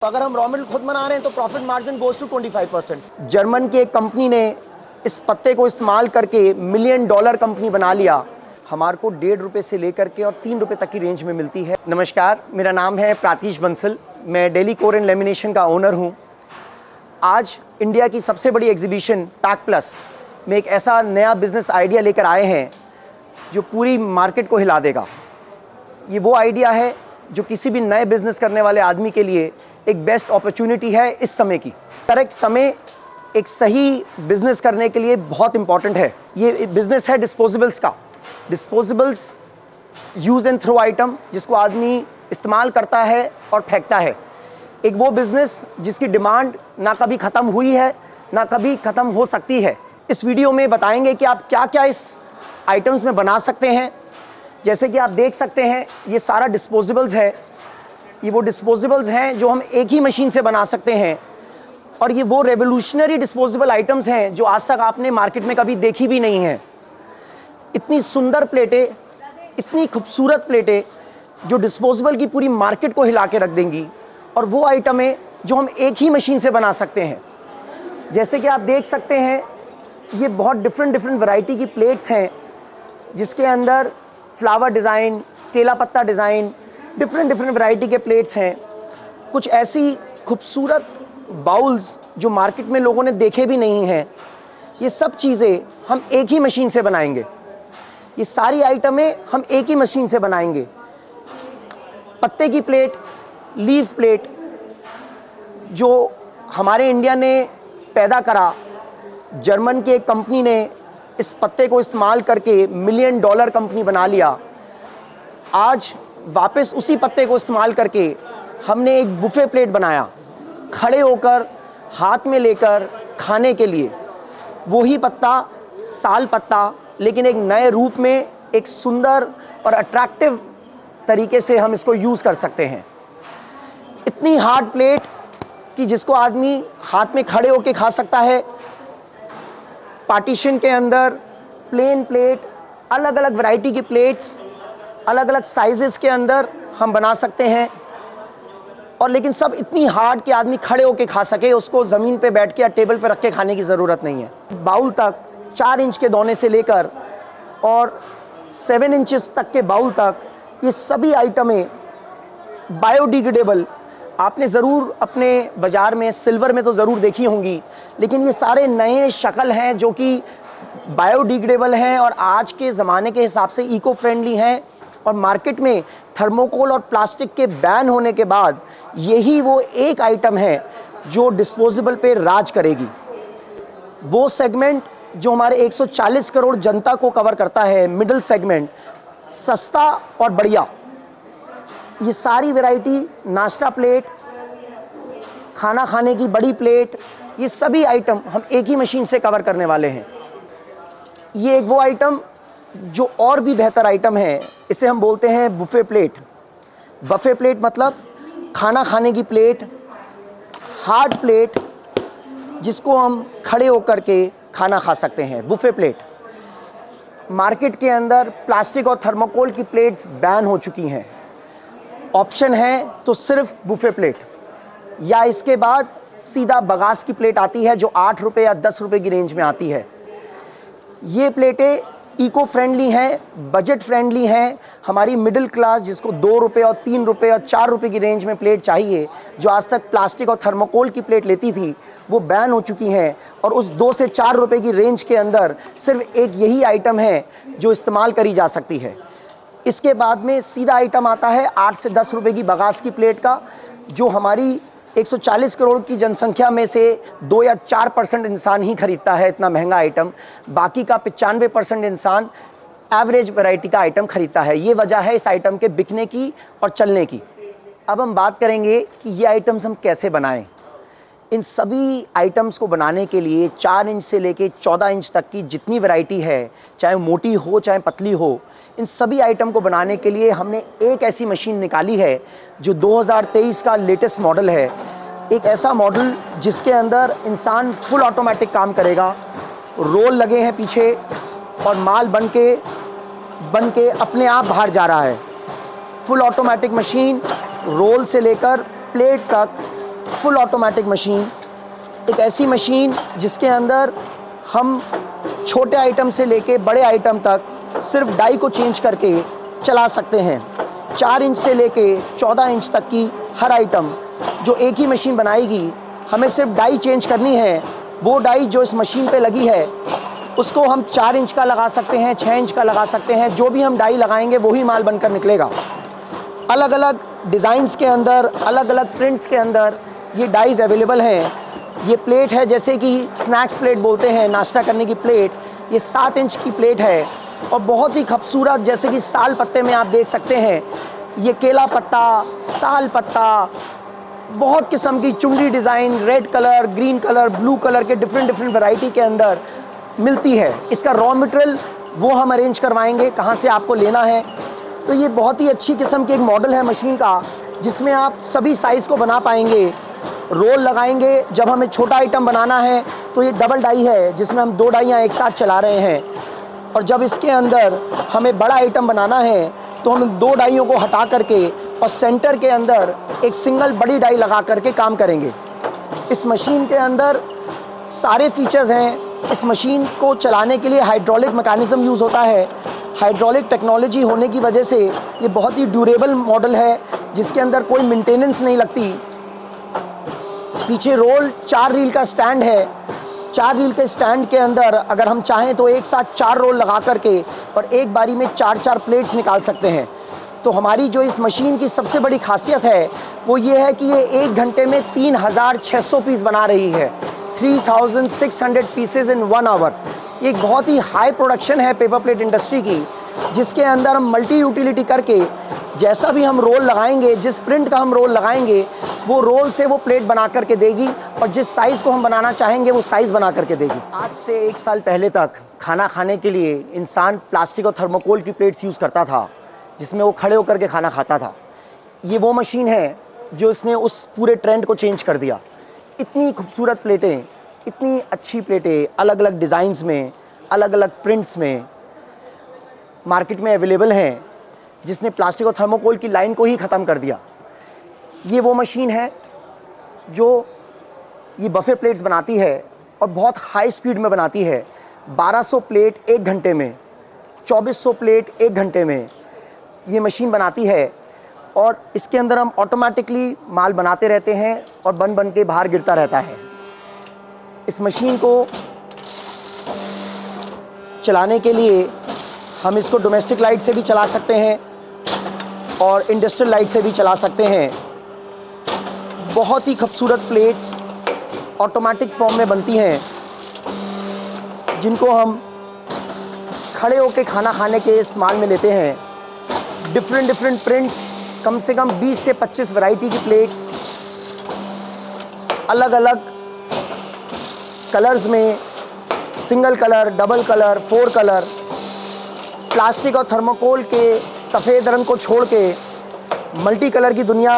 तो अगर हम रॉ मटेरियल खुद बना रहे हैं तो profit margin goes to 25%। German की एक कंपनी ने इस पत्ते को इस्तेमाल करके $1 मिलियन कंपनी बना लिया। हमारे को ₹1.5 से लेकर के और ₹3 तक की रेंज में मिलती है। नमस्कार, मेरा नाम है प्रातीश बंसल। मैं डेली कोर एंड लेमिनेशन का ओनर हूँ। आज इंडिया की सबसे बड़ी एग्जीबिशन पैक प्लस में एक ऐसा नया बिजनेस आइडिया लेकर आए हैं जो पूरी मार्केट को हिला देगा। ये वो आइडिया है जो किसी भी नए बिजनेस करने वाले आदमी के लिए एक बेस्ट अपॉर्चुनिटी है। इस समय की करेक्ट समय एक सही बिजनेस करने के लिए बहुत इंपॉर्टेंट है। ये बिजनेस है डिस्पोजेबल्स का। Disposables use and throw item जिसको आदमी इस्तेमाल करता है और फेंकता है। एक वो बिजनेस जिसकी डिमांड ना कभी ख़त्म हुई है ना कभी ख़त्म हो सकती है। इस वीडियो में बताएंगे कि आप क्या क्या इस आइटम्स में बना सकते हैं। जैसे कि आप देख सकते हैं ये सारा डिस्पोजेबल्स है। ये वो डिस्पोजेबल्स हैं जो हम एक ही मशीन से बना सकते हैं और ये वो रेवोल्यूशनरी डिस्पोजेबल आइटम्स हैं जो आज तक आपने मार्केट में कभी देखी भी नहीं है। इतनी सुंदर प्लेटें, इतनी खूबसूरत प्लेटें जो डिस्पोजेबल की पूरी मार्केट को हिला के रख देंगी और वो आइटम है जो हम एक ही मशीन से बना सकते हैं। जैसे कि आप देख सकते हैं ये बहुत डिफरेंट वैरायटी की प्लेट्स हैं जिसके अंदर फ्लावर डिज़ाइन, केला पत्ता डिज़ाइन, डिफरेंट वैरायटी के प्लेट्स हैं। कुछ ऐसी खूबसूरत बाउल्स जो मार्केट में लोगों ने देखे भी नहीं हैं। ये सब चीज़ें हम एक ही मशीन से बनाएंगे। ये सारी आइटमें हम एक ही मशीन से बनाएंगे। पत्ते की प्लेट, लीफ प्लेट जो हमारे इंडिया ने पैदा करा, जर्मन की एक कंपनी ने इस पत्ते को इस्तेमाल करके $1 मिलियन कंपनी बना लिया। आज वापस उसी पत्ते को इस्तेमाल करके हमने एक बुफे प्लेट बनाया, खड़े होकर हाथ में लेकर खाने के लिए। वही पत्ता, साल पत्ता, लेकिन एक नए रूप में, एक सुंदर और अट्रैक्टिव तरीके से हम इसको यूज़ कर सकते हैं। इतनी हार्ड प्लेट कि जिसको आदमी हाथ में खड़े होकर खा सकता है। पार्टीशन के अंदर प्लेन प्लेट, अलग अलग वैरायटी की प्लेट्स, अलग अलग साइजेस के अंदर हम बना सकते हैं और लेकिन सब इतनी हार्ड कि आदमी खड़े होके खा सके। उसको ज़मीन पे बैठ के या टेबल पे रख के खाने की ज़रूरत नहीं है। बाउल तक 4 इंच के दोने से लेकर और 7 इंचेस तक के बाउल तक, ये सभी आइटमें बायोडिग्रेडेबल। आपने ज़रूर अपने बाज़ार में सिल्वर में तो ज़रूर देखी होंगी, लेकिन ये सारे नए शक्ल हैं जो कि बायोडिग्रेडेबल हैं और आज के ज़माने के हिसाब से इको फ्रेंडली हैं। और मार्केट में थर्मोकोल और प्लास्टिक के बैन होने के बाद यही वो एक आइटम है जो डिस्पोजेबल पे राज करेगी। वो सेगमेंट जो हमारे 140 करोड़ जनता को कवर करता है, मिडिल सेगमेंट, सस्ता और बढ़िया। ये सारी वैरायटी, नाश्ता प्लेट, खाना खाने की बड़ी प्लेट, ये सभी आइटम हम एक ही मशीन से कवर करने वाले हैं। ये एक वो आइटम जो और भी बेहतर आइटम है, इसे हम बोलते हैं बुफे प्लेट। बफे प्लेट मतलब खाना खाने की प्लेट, हार्ड प्लेट जिसको हम खड़े होकर के खाना खा सकते हैं, बुफे प्लेट। मार्केट के अंदर प्लास्टिक और थर्मोकोल की प्लेट्स बैन हो चुकी हैं। ऑप्शन है तो सिर्फ बुफे प्लेट, या इसके बाद सीधा बगास की प्लेट आती है जो ₹8 या ₹10 की रेंज में आती है। ये प्लेटें इको फ्रेंडली हैं, बजट फ्रेंडली हैं। हमारी मिडिल क्लास जिसको ₹2 और ₹3 और ₹4 की रेंज में प्लेट चाहिए, जो आज तक प्लास्टिक और थर्मोकोल की प्लेट लेती थी, वो बैन हो चुकी हैं। और उस ₹2 से ₹4 की रेंज के अंदर सिर्फ एक यही आइटम है जो इस्तेमाल करी जा सकती है। इसके बाद में सीधा आइटम आता है ₹8 से ₹10 की बगास की प्लेट का, जो हमारी 140 करोड़ की जनसंख्या में से 2 या 4% इंसान ही खरीदता है इतना महंगा आइटम। बाकी का 95% इंसान एवरेज वैरायटी का आइटम खरीदता है। ये वजह है इस आइटम के बिकने की और चलने की। अब हम बात करेंगे कि ये आइटम्स हम कैसे बनाएं। इन सभी आइटम्स को बनाने के लिए 4 इंच से लेके 14 इंच तक की जितनी वैरायटी है, चाहे मोटी हो चाहे पतली हो, इन सभी आइटम को बनाने के लिए हमने एक ऐसी मशीन निकाली है जो 2023 का लेटेस्ट मॉडल है। एक ऐसा मॉडल जिसके अंदर इंसान फुल ऑटोमेटिक काम करेगा। रोल लगे हैं पीछे और माल बन के अपने आप बाहर जा रहा है। फुल ऑटोमेटिक मशीन, रोल से लेकर प्लेट तक फुल ऑटोमेटिक मशीन, एक ऐसी मशीन जिसके अंदर हम छोटे आइटम से लेके बड़े आइटम तक सिर्फ डाई को चेंज करके चला सकते हैं। 4 इंच से लेके 14 इंच तक की हर आइटम जो एक ही मशीन बनाएगी, हमें सिर्फ डाई चेंज करनी है। वो डाई जो इस मशीन पे लगी है उसको हम 4 इंच का लगा सकते हैं, 6 इंच का लगा सकते हैं। जो भी हम डाई लगाएंगे वही माल बनकर निकलेगा। अलग अलग डिज़ाइंस के अंदर, अलग अलग प्रिंट्स के अंदर ये डाइज़ अवेलेबल हैं। ये प्लेट है, जैसे कि स्नैक्स प्लेट बोलते हैं, नाश्ता करने की प्लेट। ये 7 इंच की प्लेट है और बहुत ही खूबसूरत, जैसे कि साल पत्ते में आप देख सकते हैं, ये केला पत्ता, साल पत्ता, बहुत किस्म की चुनरी design, red colour, green colour, blue colour के डिफरेंट वैरायटी के अंदर मिलती है। इसका रॉ मटेरियल वो हम अरेंज करवाएंगे, कहाँ से आपको लेना है। तो ये बहुत ही अच्छी किस्म की एक मॉडल है मशीन का, जिसमें आप सभी साइज़ को बना पाएंगे। रोल लगाएंगे, जब हमें छोटा आइटम बनाना है तो ये डबल डाई है जिसमें हम 2 डाइयाँ एक साथ चला रहे हैं, और जब इसके अंदर हमें बड़ा आइटम बनाना है तो हम 2 डाइयों को हटा करके और सेंटर के अंदर एक सिंगल बड़ी डाई लगा करके काम करेंगे। इस मशीन के अंदर सारे फीचर्स हैं। इस मशीन को चलाने के लिए हाइड्रोलिक मैकेनिज़्म यूज़ होता है। हाइड्रोलिक टेक्नोलॉजी होने की वजह से ये बहुत ही ड्यूरेबल मॉडल है, जिसके अंदर कोई मेंटेनेंस नहीं लगती। पीछे रोल 4 रील का स्टैंड है। 4 रील के स्टैंड के अंदर अगर हम चाहें तो एक साथ 4 रोल लगा करके और एक बारी में 4-4 प्लेट्स निकाल सकते हैं। तो हमारी जो इस मशीन की सबसे बड़ी खासियत है वो ये है कि ये 1 घंटे में 3600 पीस बना रही है। 3600 पीसेज इन 1 आवर। ये एक बहुत ही हाई प्रोडक्शन है पेपर प्लेट इंडस्ट्री की, जिसके अंदर हम मल्टी यूटिलिटी करके जैसा भी हम रोल लगाएंगे, जिस प्रिंट का हम रोल लगाएंगे, वो रोल से वो प्लेट बना करके देगी, और जिस साइज़ को हम बनाना चाहेंगे वो साइज़ बना करके देगी। आज से 1 साल पहले तक खाना खाने के लिए इंसान प्लास्टिक और थर्मोकोल की प्लेट्स यूज़ करता था, जिसमें वो खड़े होकर के खाना खाता था। ये वो मशीन है जो इसने उस पूरे ट्रेंड को चेंज कर दिया। इतनी खूबसूरत प्लेटें, इतनी अच्छी प्लेटें अलग अलग डिज़ाइंस में, अलग अलग प्रिंट्स में मार्केट में अवेलेबल हैं, जिसने प्लास्टिक और थर्मोकोल की लाइन को ही ख़त्म कर दिया। ये वो मशीन है जो ये बफे प्लेट्स बनाती है और बहुत हाई स्पीड में बनाती है। 1200 प्लेट 1 घंटे में, 2400 प्लेट 1 घंटे में ये मशीन बनाती है, और इसके अंदर हम ऑटोमेटिकली माल बनाते रहते हैं और बन के बाहर गिरता रहता है। इस मशीन को चलाने के लिए हम इसको डोमेस्टिक लाइट से भी चला सकते हैं और इंडस्ट्रियल लाइट से भी चला सकते हैं। बहुत ही खूबसूरत प्लेट्स ऑटोमेटिक फॉर्म में बनती हैं, जिनको हम खड़े होकर खाना खाने के इस्तेमाल में लेते हैं। डिफरेंट प्रिंट्स, कम से कम 20 से 25 वैरायटी की प्लेट्स अलग अलग कलर्स में, single colour, double colour, 4 colour, plastic और थर्मोकोल के सफ़ेद रंग को छोड़ के मल्टी कलर की दुनिया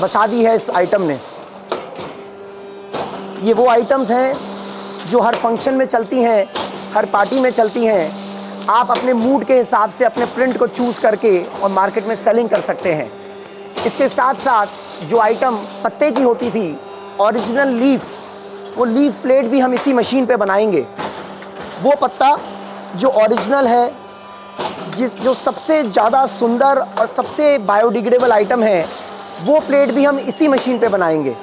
बसा दी है इस आइटम ने। ये वो आइटम्स हैं जो हर फंक्शन में चलती हैं, हर पार्टी में चलती हैं। आप अपने मूड के हिसाब से अपने प्रिंट को चूज़ करके और मार्केट में सेलिंग कर सकते हैं। इसके साथ साथ जो आइटम पत्ते की होती थी, ओरिजिनल लीफ, वो लीफ प्लेट भी हम इसी मशीन पे बनाएंगे। वो पत्ता जो ओरिजिनल है, जो सबसे ज़्यादा सुंदर और सबसे बायोडिग्रेडेबल आइटम है, वो प्लेट भी हम इसी मशीन पे बनाएंगे।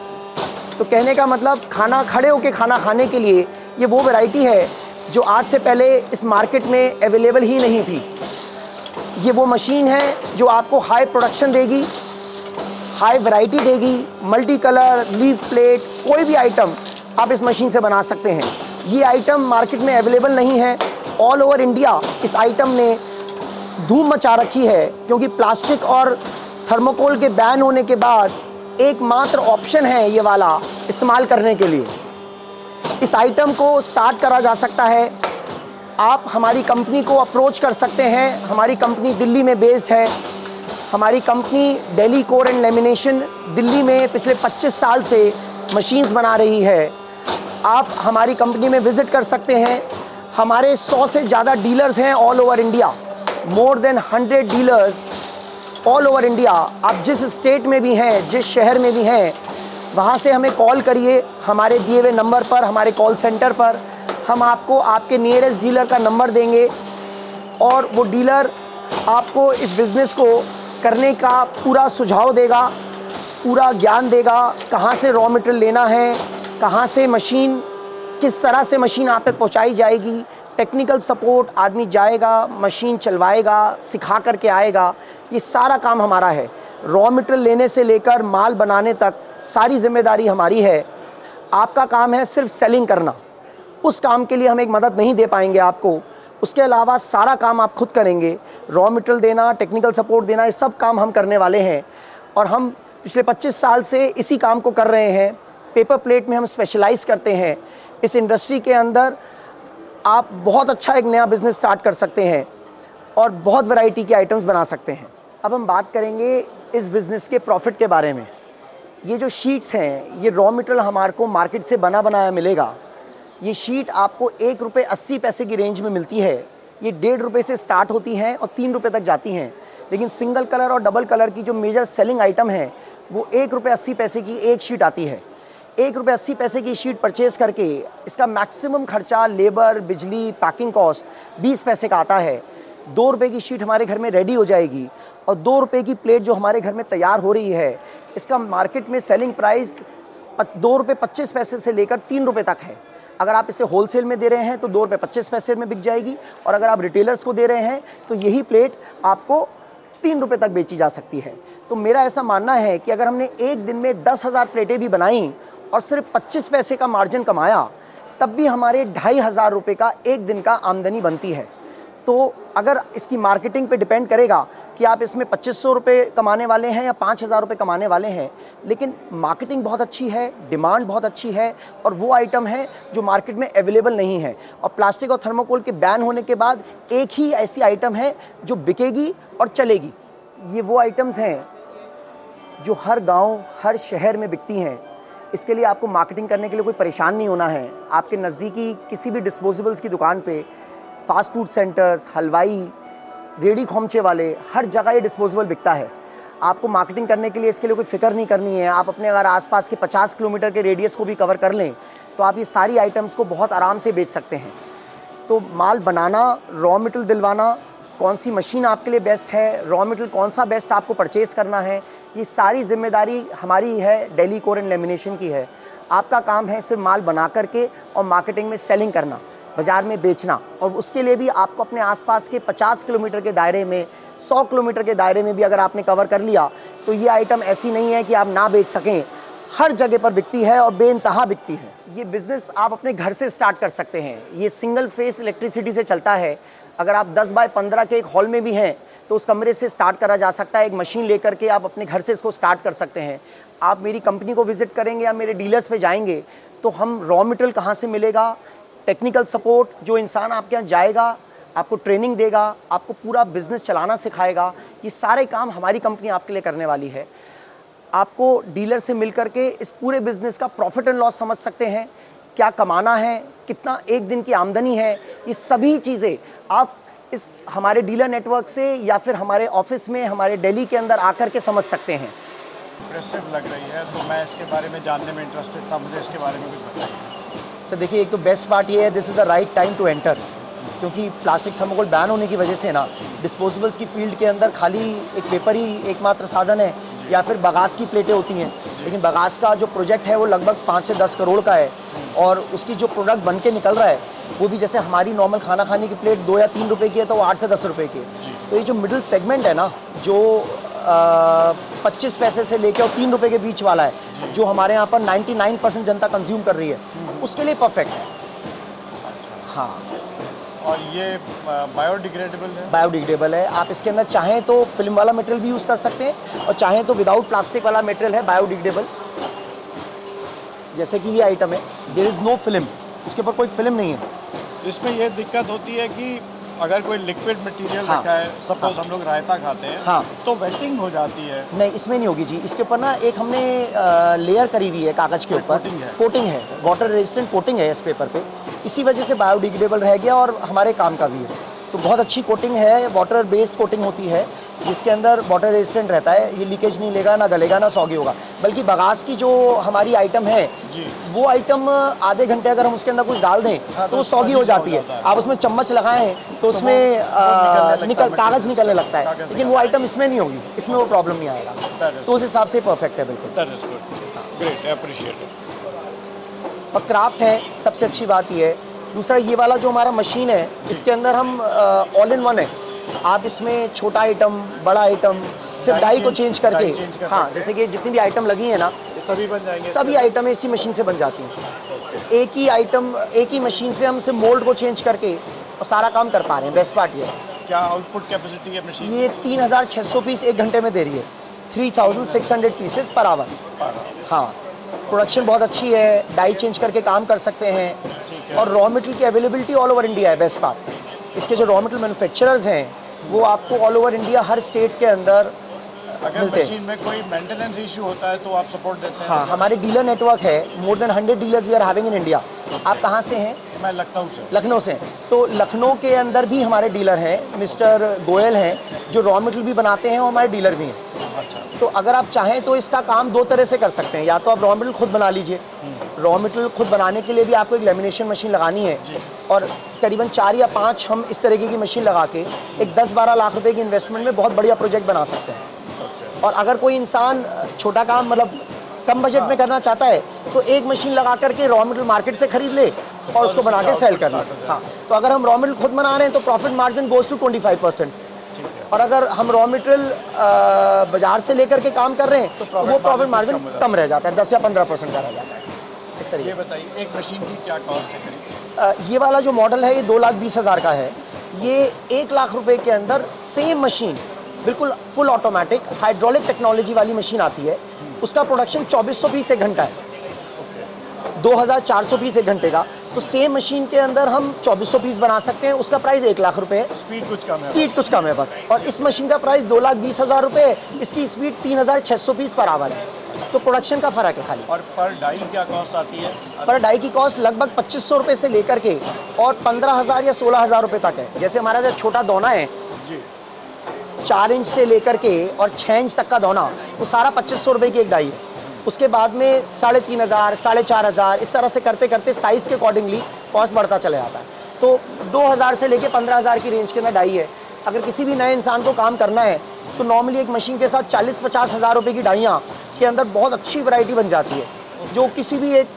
तो कहने का मतलब, खाना खड़े होकर खाना खाने के लिए ये वो वैरायटी है जो आज से पहले इस मार्केट में अवेलेबल ही नहीं थी। ये वो मशीन है जो आपको हाई प्रोडक्शन देगी, हाई वैरायटी देगी, मल्टी कलर, लीफ प्लेट, कोई भी आइटम आप इस मशीन से बना सकते हैं। ये आइटम मार्केट में अवेलेबल नहीं है। ऑल ओवर इंडिया इस आइटम ने धूम मचा रखी है, क्योंकि प्लास्टिक और थर्मोकोल के बैन होने के बाद एकमात्र ऑप्शन है ये वाला इस्तेमाल करने के लिए। इस आइटम को स्टार्ट करा जा सकता है। आप हमारी कंपनी को अप्रोच कर सकते हैं। हमारी कंपनी दिल्ली में बेस्ड है। हमारी company daily core and lamination Delhi में पिछले 25 साल से मशीन्स बना रही है। आप हमारी कंपनी में विज़िट कर सकते हैं। हमारे 100 से ज़्यादा डीलर्स हैं ऑल ओवर इंडिया, मोर than 100 dealers all over India. आप जिस स्टेट में भी हैं, जिस शहर में भी हैं, वहाँ से हमें कॉल करिए, हमारे दिए हुए नंबर पर, हमारे कॉल सेंटर पर। हम आपको आपके नियरेस्ट डीलर का नंबर देंगे और वो डीलर आपको इस बिज़नेस को करने का पूरा सुझाव देगा, पूरा ज्ञान देगा, कहाँ से रॉ मटेरियल लेना है, कहाँ से मशीन, किस तरह से मशीन आप तक पहुँचाई जाएगी, टेक्निकल सपोर्ट, आदमी जाएगा, मशीन चलवाएगा, सिखा करके आएगा। ये सारा काम हमारा है। रॉ मटेरियल लेने से लेकर माल बनाने तक सारी जिम्मेदारी हमारी है। आपका काम है सिर्फ सेलिंग करना। उस काम के लिए हम एक मदद नहीं दे पाएंगे आपको। उसके अलावा सारा काम आप खुद करेंगे। रॉ मटेरियल देना, टेक्निकल सपोर्ट देना, ये सब काम हम करने वाले हैं और हम पिछले 25 साल से इसी काम को कर रहे हैं। पेपर प्लेट में हम स्पेशलाइज़ करते हैं। इस इंडस्ट्री के अंदर आप बहुत अच्छा एक नया बिज़नेस स्टार्ट कर सकते हैं और बहुत वैरायटी के आइटम्स बना सकते हैं। अब हम बात करेंगे इस बिज़नेस के प्रॉफिट के बारे में। ये जो शीट्स हैं, ये रॉ मटेरियल हमारे को मार्केट से बना बनाया मिलेगा। ये शीट आपको ₹1.80 की रेंज में मिलती है। ये ₹1.5 से स्टार्ट होती हैं और ₹3 तक जाती हैं। लेकिन सिंगल कलर और डबल कलर की जो मेजर सेलिंग आइटम है वो ₹1.80 की एक शीट आती है। ₹1.80 की शीट परचेज़ करके इसका मैक्सिमम खर्चा लेबर, बिजली, पैकिंग कॉस्ट 20 पैसे का आता है। ₹2 की शीट हमारे घर में रेडी हो जाएगी और ₹2 की प्लेट जो हमारे घर में तैयार हो रही है, इसका मार्केट में सेलिंग प्राइस ₹2.25 से लेकर ₹3 तक है। अगर आप इसे होलसेल में दे रहे हैं तो ₹2.25 में बिक जाएगी और अगर आप रिटेलर्स को दे रहे हैं तो यही प्लेट आपको ₹3 तक बेची जा सकती है। तो मेरा ऐसा मानना है कि अगर हमने एक दिन में 10,000 प्लेटें भी बनाई और सिर्फ 25 पैसे का मार्जिन कमाया, तब भी हमारे ₹2,500 का एक दिन का आमदनी बनती है। तो अगर इसकी मार्केटिंग पे डिपेंड करेगा कि आप इसमें ₹2,500 कमाने वाले हैं या ₹5,000 कमाने वाले हैं, लेकिन मार्केटिंग बहुत अच्छी है, डिमांड बहुत अच्छी है और वो आइटम है जो मार्केट में अवेलेबल नहीं है। और प्लास्टिक और थर्मोकोल के बैन होने के बाद एक ही ऐसी आइटम है जो बिकेगी और चलेगी। ये वो आइटम्स हैं जो हर गांव, हर शहर में बिकती हैं। इसके लिए आपको मार्केटिंग करने के लिए कोई परेशान नहीं होना है। आपके नज़दीकी किसी भी डिस्पोजेबल्स की दुकान पे, फास्ट फूड सेंटर्स, हलवाई, रेडी खोमचे वाले, हर जगह ये डिस्पोजेबल बिकता है। आपको मार्केटिंग करने के लिए इसके लिए कोई फ़िक्र नहीं करनी है। आप अपने अगर आसपास के 50 किलोमीटर के रेडियस को भी कवर कर लें तो आप ये सारी आइटम्स को बहुत आराम से बेच सकते हैं। तो माल बनाना, रॉ मटेरियल दिलवाना, कौन सी मशीन आपके लिए बेस्ट है, रॉ मटेरियल कौन सा बेस्ट आपको परचेज़ करना है, ये सारी जिम्मेदारी हमारी है, दिल्ली कोर एंड लेमिनेशन की है। आपका काम है सिर्फ माल बना करके और मार्केटिंग में सेलिंग करना, बाज़ार में बेचना। और उसके लिए भी आपको अपने आसपास के 50 किलोमीटर के दायरे में, 100 किलोमीटर के दायरे में भी अगर आपने कवर कर लिया तो ये आइटम ऐसी नहीं है कि आप ना बेच सकें। हर जगह पर बिकती है और बेइंतहा बिकती है। ये बिज़नेस आप अपने घर से स्टार्ट कर सकते हैं। ये सिंगल फेस इलेक्ट्रिसिटी से चलता है। अगर आप 10 बाय 15 के एक हॉल में भी हैं तो उस कमरे से स्टार्ट करा जा सकता है। एक मशीन लेकर के आप अपने घर से इसको स्टार्ट कर सकते हैं। आप मेरी कंपनी को विज़िट करेंगे या मेरे डीलर्स पे जाएंगे तो हम रॉ मटेरियल कहाँ से मिलेगा, टेक्निकल सपोर्ट, जो इंसान आपके यहाँ जाएगा, आपको ट्रेनिंग देगा, आपको पूरा बिज़नेस चलाना सिखाएगा, ये सारे काम हमारी कंपनी आपके लिए करने वाली है। आपको डीलर से मिल करके इस पूरे बिज़नेस का प्रॉफिट एंड लॉस समझ सकते हैं, क्या कमाना है, कितना एक दिन की आमदनी है, ये सभी चीज़ें आप इस हमारे डीलर नेटवर्क से या फिर हमारे ऑफिस में, हमारे दिल्ली के अंदर आकर के समझ सकते हैं। इम्प्रेसिव लग रही है, तो मैं इसके बारे में जानने में इंटरेस्टेड था। मुझे इसके बारे में कुछ बताइए। सर देखिए, एक तो बेस्ट पार्ट ये है, this is the right time to enter, क्योंकि प्लास्टिक थर्मोकोल बैन होने की वजह से ना डिस्पोजेबल्स की फील्ड के अंदर खाली एक पेपर ही एकमात्र साधन है या फिर बगास की प्लेटें होती हैं। लेकिन बगास का जो प्रोजेक्ट है वो लगभग 5 से 10 करोड़ का है और उसकी जो प्रोडक्ट बन के निकल रहा है वो भी जैसे हमारी नॉर्मल खाना खाने की प्लेट 2 या 3 रुपए की है तो वो 8 से 10 रुपए की है। तो ये जो मिडिल सेगमेंट है ना, जो 25 पैसे से लेकर और 3 रुपए के बीच वाला है, जो हमारे यहाँ पर 99% जनता कंज्यूम कर रही है, उसके लिए परफेक्ट है। हाँ, और ये बायोडिग्रेडेबल है? बायोडिग्रेडेबल है। आप इसके अंदर चाहें तो फिल्म वाला मटेरियल भी यूज़ कर सकते हैं और चाहें तो विदाउट प्लास्टिक वाला मटेरियल है बायोडिग्रेडेबल। जैसे कि ये आइटम है, देयर इज़ नो फिल्म, इसके ऊपर कोई फिल्म नहीं है। इसमें ये दिक्कत होती है कि अगर कोई लिक्विड मटेरियल रखा है, सपोज हम लोग रायता खाते हैं, तो वेटिंग हो जाती है। नहीं, इसमें नहीं होगी जी। इसके ऊपर ना एक हमने लेयर करी हुई है कागज़ के ऊपर, कोटिंग है, वाटर रेजिस्टेंट कोटिंग है इस पेपर पे, इसी वजह से बायोडिग्रेडेबल रह गया और हमारे काम का भी है। तो बहुत अच्छी कोटिंग है, वाटर बेस्ड कोटिंग होती है। जिसके अंदर वाटर रेजिस्टेंट रहता है, ये लीकेज नहीं लेगा, ना गलेगा, ना सॉगी होगा। बल्कि बगास की जो हमारी आइटम है जी। वो आइटम आधे घंटे अगर हम उसके अंदर कुछ डाल दें तो वो सॉगी हो जाती है। आप उसमें चम्मच लगाएं तो उसमें कागज़ निकलने लगता है, लेकिन वो आइटम इसमें नहीं होगी, इसमें वो प्रॉब्लम नहीं आएगा। तो उस हिसाब से परफेक्ट है बिल्कुल। That is good, great, appreciate it. और क्राफ्ट है, सबसे अच्छी बात ये है। दूसरा ये वाला जो हमारा मशीन है, इसके अंदर हम ऑल इन वन है। आप इसमें छोटा आइटम, बड़ा आइटम, सिर्फ डाई को चेंज करके, हाँ, जैसे कि जितनी भी आइटम लगी है ना, सभी बन जाएंगे, सभी आइटम इसी मशीन से बन जाती हैं। एक ही आइटम, एक ही मशीन से हम सिर्फ मोल्ड को चेंज करके और सारा काम कर पा रहे हैं। बेस्ट पार्ट ये है। क्या आउटपुट कैपेसिटी है मशीन? ये 3600 पीस एक घंटे में दे रही है, 3600 पीसेस पर आवर। हाँ, प्रोडक्शन बहुत अच्छी है, डाई चेंज करके काम कर सकते हैं और रॉ मटेरियल की अवेलेबिलिटी ऑल ओवर इंडिया है। बेस्ट पार्ट, इसके जो रॉ मटेरियल मैन्युफैक्चरर्स हैं वो आपको ऑल ओवर इंडिया हर स्टेट के अंदर अगर मिलते हैं। मशीन में कोई मेंटेनेंस इशू होता है तो आप सपोर्ट देते हैं? हाँ, हमारे डीलर नेटवर्क है, more than 100 dealers we are having in India. आप कहाँ से हैं? मैं लखनऊ से। लखनऊ से। तो लखनऊ के अंदर भी हमारे डीलर हैं, मिस्टर गोयल हैं, जो रॉ मटेरियल भी बनाते हैं और हमारे डीलर भी हैं। अच्छा। तो अगर आप चाहें तो इसका काम दो तरह से कर सकते हैं। या तो आप रॉ मटेरियल खुद बना लीजिए, रॉ मटेरियल खुद बनाने के लिए भी आपको एक लेमिनेशन मशीन लगानी है और करीबन 4 या 5 हम इस तरीके की मशीन लगा के एक 10-12 लाख रुपए की इन्वेस्टमेंट में बहुत बढ़िया प्रोजेक्ट बना सकते हैं। और अगर कोई इंसान छोटा काम मतलब कम बजट में करना चाहता है तो एक मशीन लगा करके रॉ मटेरियल मार्केट से खरीद ले और उसको बना के सेल कर ले। हाँ, तो अगर हम रॉ मटेरियल खुद बना रहे हैं तो प्रॉफिट मार्जिन गोज टू 25%। और अगर हम रॉ मटेरियल बाजार से लेकर के काम कर रहे हैं तो वो प्रॉफिट मार्जिन कम रह जाता है, 10 या 15% का रह जाता है। इस तरीके ये बताइए एक मशीन की क्या कॉस्ट है करीब? ये वाला जो मॉडल है ये 2,20,000 का है। ये 1 लाख रुपए के अंदर सेम मशीन, बिल्कुल फुल ऑटोमेटिक हाइड्रोलिक टेक्नोलॉजी वाली मशीन आती है। उसका प्रोडक्शन 2400 पीस एक घंटा है, 2400 पीस एक घंटे का। तो सेम मशीन के अंदर हम 2400 पीस बना सकते हैं। उसका प्राइस 1 लाख रुपए है। स्पीड कुछ कम है? स्पीड कुछ कम है बस। और इस मशीन का प्राइस 2,20,000 रुपए है। इसकी स्पीड 3600 पीस पर आवर है। तो प्रोडक्शन का फ़र्क है खाली। और पर डाई क्या कॉस्ट आती है? पर डाई की कॉस्ट लगभग 2500 रुपये से लेकर के और 15,000 या 16,000 रुपये तक है। जैसे हमारा जो छोटा दोना है जी, 4 इंच से लेकर के और 6 इंच तक का दोना, वो सारा 2500 रुपये की एक डाई है। उसके बाद में 3,500, 4,500 इस तरह से करते करते साइज़ के अकॉर्डिंगली कॉस्ट बढ़ता चला जाता है। तो 2,000 से लेके 15,000 की रेंज के अंदर डाई है। अगर किसी भी नए इंसान को काम करना है तो नॉर्मली एक मशीन के साथ 40-50 हज़ार रुपये की डाइयाँ के अंदर बहुत अच्छी वैरायटी बन जाती है, जो किसी भी एक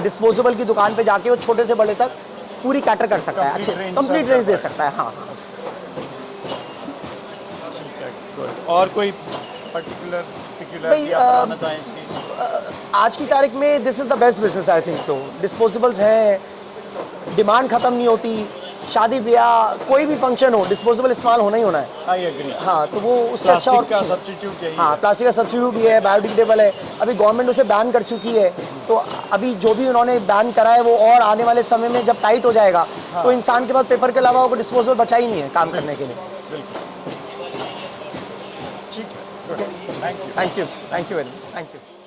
डिस्पोजेबल की दुकान पे जाके वो छोटे से बड़े तक पूरी कैटर कर सकता है, अच्छे कंप्लीट रेंज दे सकता है। हाँ, ठीक है, गुड। और कोई पर्टिकुलर भाई, बताना चाहें इसकी? आज की तारीख में this is the best business, I think so. Disposables हैं, डिमांड ख़त्म नहीं होती। शादी ब्याह कोई भी फंक्शन हो, डिस्पोजेबल इस्तेमाल होना ही होना है। I agree. हाँ, तो वो उससे अच्छा और प्लास्टिक का सब्स्टिट्यूट यही हाँ, है। प्लास्टिक का सब्स्टिट्यूट ये है, बायोडिग्रेडेबल है। अभी गवर्नमेंट उसे बैन कर चुकी है। तो अभी जो भी उन्होंने बैन करा है वो और आने वाले समय में जब टाइट हो जाएगा तो इंसान के पास पेपर के अलावा कोई डिस्पोजेबल बचा ही नहीं है काम करने के लिए। बिल्कुल, ठीक है, thank you. Thank you very much, thank you.